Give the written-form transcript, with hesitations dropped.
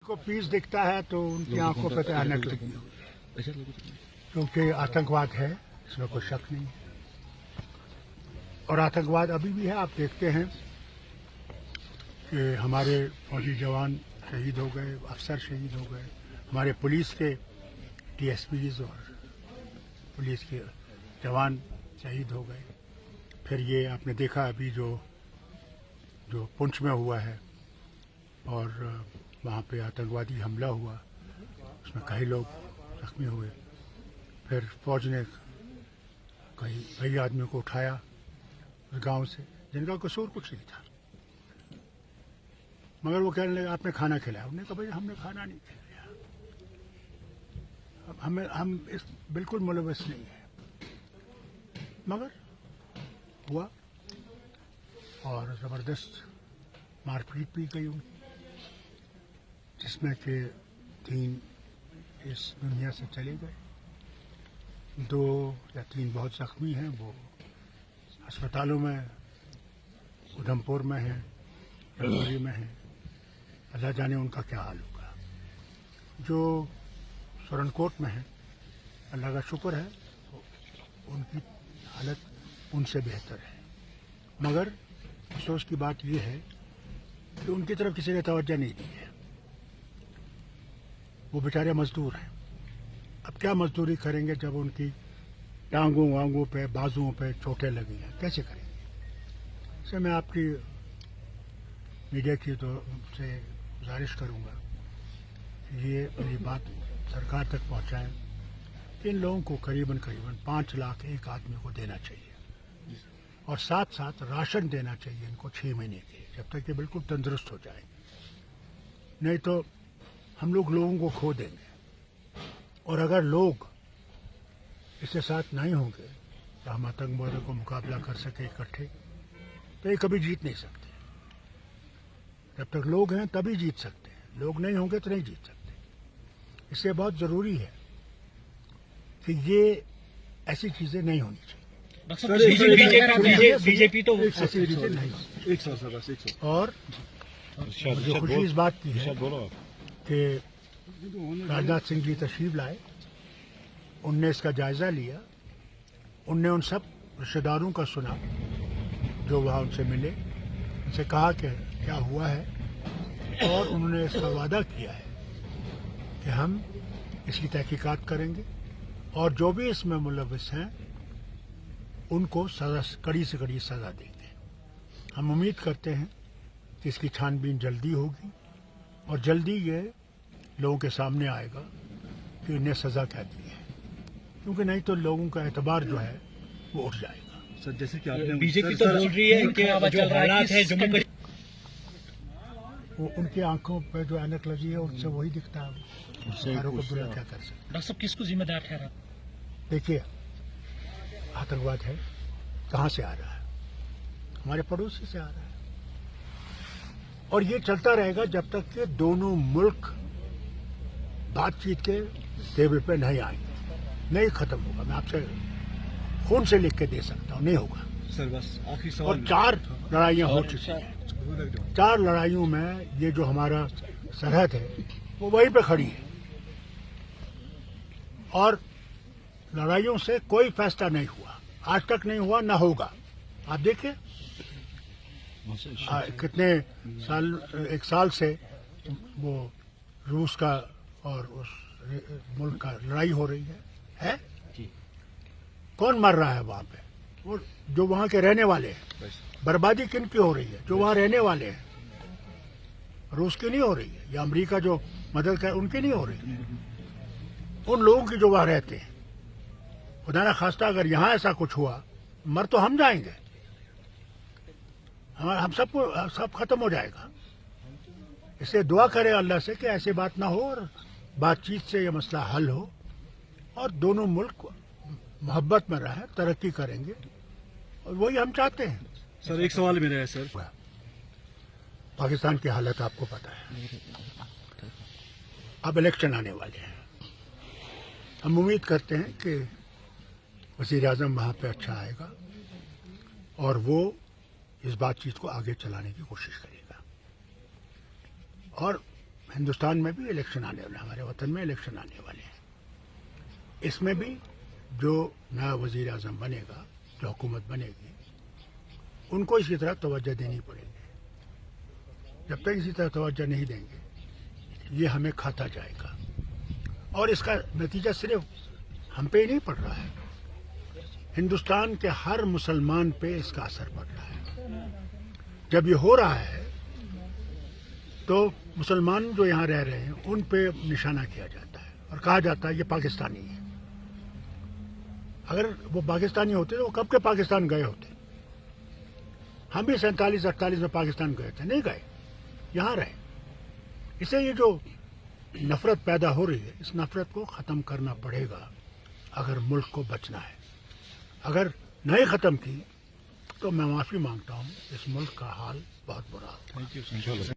को पीस दिखता है तो उनकी आंखों पे तो ऐनक लगी क्योंकि आतंकवाद है, इसमें कोई शक नहीं है। और आतंकवाद अभी भी है। आप देखते हैं कि हमारे फौजी जवान शहीद हो गए, अफसर शहीद हो गए, हमारे पुलिस के टीएसपीज और पुलिस के जवान शहीद हो गए। फिर ये आपने देखा अभी जो पुंछ में हुआ है और वहाँ पे आतंकवादी हमला हुआ, उसमें कई लोग जख्मी हुए। फिर फौज ने कई आदमियों को उठाया उस गांव से जिनका कसूर कुछ नहीं था, मगर वो कहने लगे आपने खाना खिलाया। उन्होंने कहा भाई हमने खाना नहीं खिलाया, हम इस बिल्कुल मुलविस नहीं है, मगर हुआ और ज़बरदस्त मारपीट भी गई उनकी, जिसमें कि 3 इस दुनिया से चले गए, 2 या 3 बहुत जख्मी हैं। वो अस्पतालों में उधमपुर में हैं, रजौरी में हैं। अल्लाह जाने उनका क्या हाल होगा। जो सुरनकोट में है, अल्लाह का शुक्र है उनकी हालत उनसे बेहतर है, मगर अफसोस की बात यह है कि उनकी तरफ किसी ने तवज्जो नहीं दी है। वो बेचारे मजदूर हैं, अब क्या मजदूरी करेंगे जब उनकी टांगों वांगों पे बाजुओं पे चोटें लगी हैं, कैसे करेंगे। इससे मैं आपकी मीडिया की से गुजारिश करूंगा कि ये मेरी बात सरकार तक पहुंचाएं कि इन लोगों को करीबन 5 लाख एक आदमी को देना चाहिए और साथ साथ राशन देना चाहिए इनको 6 महीने के, जब तक ये बिल्कुल तंदुरुस्त हो जाएंगे। नहीं तो हम लोगों को खो देंगे, और अगर लोग इसके साथ नहीं होंगे तो हम आतंकवाद को मुकाबला कर सके इकट्ठे, तो ये कभी जीत नहीं सकते। जब तक लोग हैं तभी जीत सकते हैं, लोग नहीं होंगे तो नहीं जीत सकते। इसलिए बहुत ज़रूरी है कि ये ऐसी चीज़ें नहीं होनी चाहिए। बीजेपी तो ऐसी चीज़ें नहीं। और मुझे खुशी इस बात की है कि राजनाथ सिंह जी तशरीफ लाए, उनने इसका जायज़ा लिया, उनने उन सब रिश्तेदारों का सुना जो वहाँ उनसे मिले, उनसे कहा कि क्या हुआ है, और उन्होंने इसका वादा किया है कि हम इसकी तहकीकात करेंगे और जो भी इसमें मुलविस हैं उनको सज़ा, कड़ी से कड़ी सज़ा देंगे। हम उम्मीद करते हैं कि इसकी छानबीन जल्दी होगी और जल्दी ये लोगों के सामने आएगा कि इन्हें सज़ा क्या दी है, क्योंकि नहीं तो लोगों का एतबार जो है वो उठ जाएगा। सर जैसे कि आपने बीजेपी तो बोल रही है कि जो हालात है जम्मू वो उनकी आंखों पे जो ऐनक लगी है उनसे वही दिखता है। सरकारों को बुरा क्या कर सकते। डॉक्टर साहब किसको जिम्मेदार ठहरा? देखिए, आतंकवाद है, कहाँ से आ रहा है? हमारे पड़ोसी से आ रहा है, और ये चलता रहेगा जब तक कि दोनों मुल्क बातचीत के टेबल पे नहीं आएंगे, नहीं खत्म होगा। मैं आपसे खून से लिख के दे सकता हूँ, नहीं होगा। सर बस आखिरी सवाल। और 4 लड़ाइयाँ हो चुकी हैं, 4 लड़ाइयों में ये जो हमारा सरहद है वो वहीं पे खड़ी है, और लड़ाइयों से कोई फैसला नहीं हुआ, आज तक नहीं हुआ, ना होगा। आप देखिए कितने साल, 1 साल से वो रूस का और उस मुल्क का लड़ाई हो रही है? कौन मर रहा है वहाँ पे? वो जो वहाँ के रहने वाले हैं। बर्बादी किन की हो रही है? जो वहाँ रहने वाले हैं। रूस की नहीं हो रही है, या अमेरिका जो मदद कर उनकी नहीं हो रही है, उन लोगों की जो वहाँ रहते हैं। खुदा ना खास्ता अगर यहाँ ऐसा कुछ हुआ, मर तो हम जाएंगे, हम सब खत्म हो जाएगा। इसलिए दुआ करें अल्लाह से कि ऐसी बात ना हो और बातचीत से ये मसला हल हो और दोनों मुल्क मोहब्बत में रहे, तरक्की करेंगे, और वही हम चाहते हैं। सर एक सवाल मेरा है सर, पाकिस्तान की हालत आपको पता है, अब इलेक्शन आने वाले हैं। हम उम्मीद करते हैं कि वज़ीर आज़म वहाँ पे अच्छा आएगा और वो इस बातचीत को आगे चलाने की कोशिश करेगा। और ہندوستان میں بھی الیکشن آنے والے ہیں، ہمارے وطن میں الیکشن آنے والے ہیں. اس میں بھی جو نیا وزیر اعظم بنے گا، جو حکومت بنے گی، ان کو اسی طرح توجہ دینی پڑے گی. جب تک اسی طرح توجہ نہیں دیں گے یہ ہمیں کھاتا جائے گا، اور اس کا نتیجہ صرف ہم پہ ہی نہیں پڑ رہا ہے، ہندوستان کے ہر مسلمان پہ اس کا اثر پڑ رہا ہے. جب یہ ہو رہا ہے تو مسلمان جو یہاں رہ رہے ہیں ان پہ نشانہ کیا جاتا ہے اور کہا جاتا ہے یہ پاکستانی ہے. اگر وہ پاکستانی ہوتے تو وہ کب کے پاکستان گئے ہوتے. ہم بھی 47-48 میں پاکستان گئے تھے، نہیں گئے، یہاں رہے. اسے یہ جو نفرت پیدا ہو رہی ہے، اس نفرت کو ختم کرنا پڑے گا اگر ملک کو بچنا ہے. اگر نہیں ختم کی تو میں معافی مانگتا ہوں، اس ملک کا حال بہت برا ہوگا. Thank you.